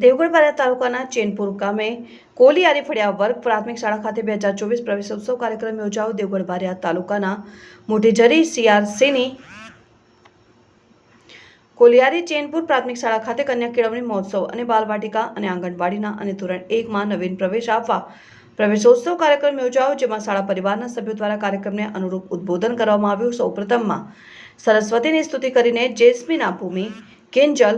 દેવગઢ બારિયા તાલુકાના ચેનપુર ગામે કોલિયારી ફળિયા વર્ગ પ્રાથમિક શાળા ખાતે 2024 પ્રવેશોત્સવ કાર્યક્રમ યોજાયો। દેવગઢ બારિયા તાલુકાના મોટીજરી CRCની કોલિયારી ચેનપુર પ્રાથમિક શાળા ખાતે કન્યા કેળવણી મહોત્સવ અને બાલવાટિકા અને આંગણવાડીના અને ધોરણ 1માં નવીન પ્રવેશ આપવા પ્રવેશોત્સવ કાર્યક્રમ યોજાયો, જેમાં શાળા પરિવારના સભ્યો દ્વારા કાર્યક્રમને અનુરૂપ ઉદ્બોધન કરવામાં આવ્યું। સૌપ્રથમમાં સરસ્વતીની સ્તુતિ કરીને જેસ્મીના ભૂમિ કેંજલ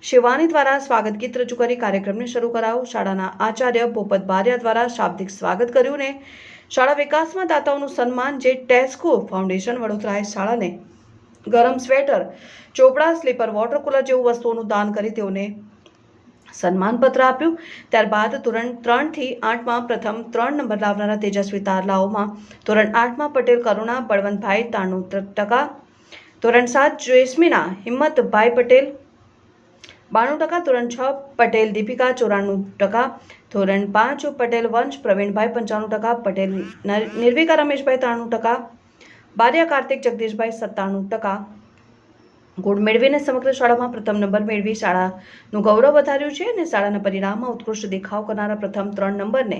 શિવાની દ્વારા સ્વાગત ગીત રજૂ કરી કાર્યક્રમને શરૂ કરાયો। શાળાના આચાર્ય ભોપત બારિયા દ્વારા શાબ્દિક સ્વાગત કર્યું ને શાળા વિકાસમાં દાતાઓનું સન્માન જે ટેસ્કો ફાઉન્ડેશન વડોદરાએ શાળાને ગરમ સ્વેટર, ચોપડા, સ્લીપર, વોટર કુલર જેવું વસ્તુઓનું દાન કરી તેઓને સન્માનપત્ર આપ્યું। ત્યારબાદ ધોરણ 3 થી 8માં પ્રથમ 3 નંબર લાવનારા તેજસ્વી તારલાઓમાં ધોરણ 8માં પટેલ કરુણા બળવંતભાઈ 93%, ધોરણ 7 જેસ્મીના હિંમતભાઈ પટેલ 92%, ધોરણ 6 પટેલ દીપિકા 94%, ધોરણ 5 પટેલ વંશ પ્રવીણભાઈ 95%, પટેલ નિર્વિકા રમેશભાઈ 93%, બારિયા કાર્તિક જગદીશભાઈ 97% ગુણ મેળવીને સમગ્ર શાળામાં પ્રથમ નંબર મેળવી શાળાનું ગૌરવ વધાર્યું છે અને શાળાના પરિણામમાં ઉત્કૃષ્ટ દેખાવ કરનારા પ્રથમ 3 નંબરને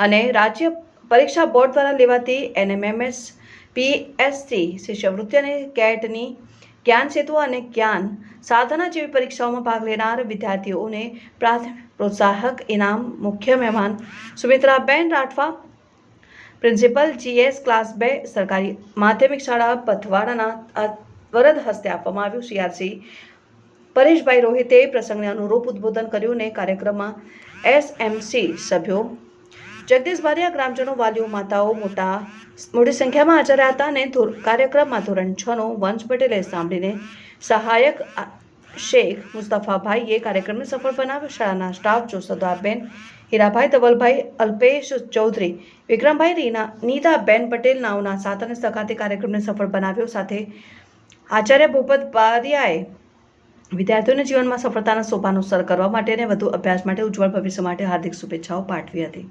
અને રાજ્ય પરીક્ષા બોર્ડ દ્વારા લેવાતી NMMS PSC શિષ્યવૃત્તિ અને કેટની જ્ઞાન સેતુ અને જ્ઞાન સાધના જેવી પરીક્ષાઓમાં ભાગ લેનાર વિદ્યાર્થીઓને પ્રોત્સાહક ઇનામ મુખ્ય મહેમાન Sumitraben Rathwa, principal GS class 2 સરકારી માધ્યમિક શાળા પથવાડાના વરદ હસ્તે આપવામાં આવ્યું। CRC પરેશભાઈ રોહિતે પ્રસંગને અનુરૂપ ઉદ્બોધન કર્યું ને કાર્યક્રમમાં SMC સભ્યો જગદીશ બારિયા, ગ્રામજનો, વાલીઓ, માતાઓ મોટી સંખ્યામાં હાજર હતા અને કાર્યક્રમમાં ધોરણ 6નો વંશ પટેલે સાંભળીને સહાયક શેખ મુસ્તફાભાઈએ કાર્યક્રમને સફળ બનાવ્યો। શાળાના સ્ટાફ જોસદાબેન, હીરાભાઈ, ધવલભાઈ, અલ્પેશ ચૌધરી, વિક્રમભાઈ, નીતાબેન પટેલ નાઓના સાથ અને સહકારથી કાર્યક્રમને સફળ બનાવ્યો। સાથે આચાર્ય ભૂપત બારિયાએ વિદ્યાર્થીઓને જીવનમાં સફળતાના સોપાનો સર કરવા માટે અને વધુ અભ્યાસ માટે ઉજ્જવળ ભવિષ્ય માટે હાર્દિક શુભેચ્છાઓ પાઠવી હતી।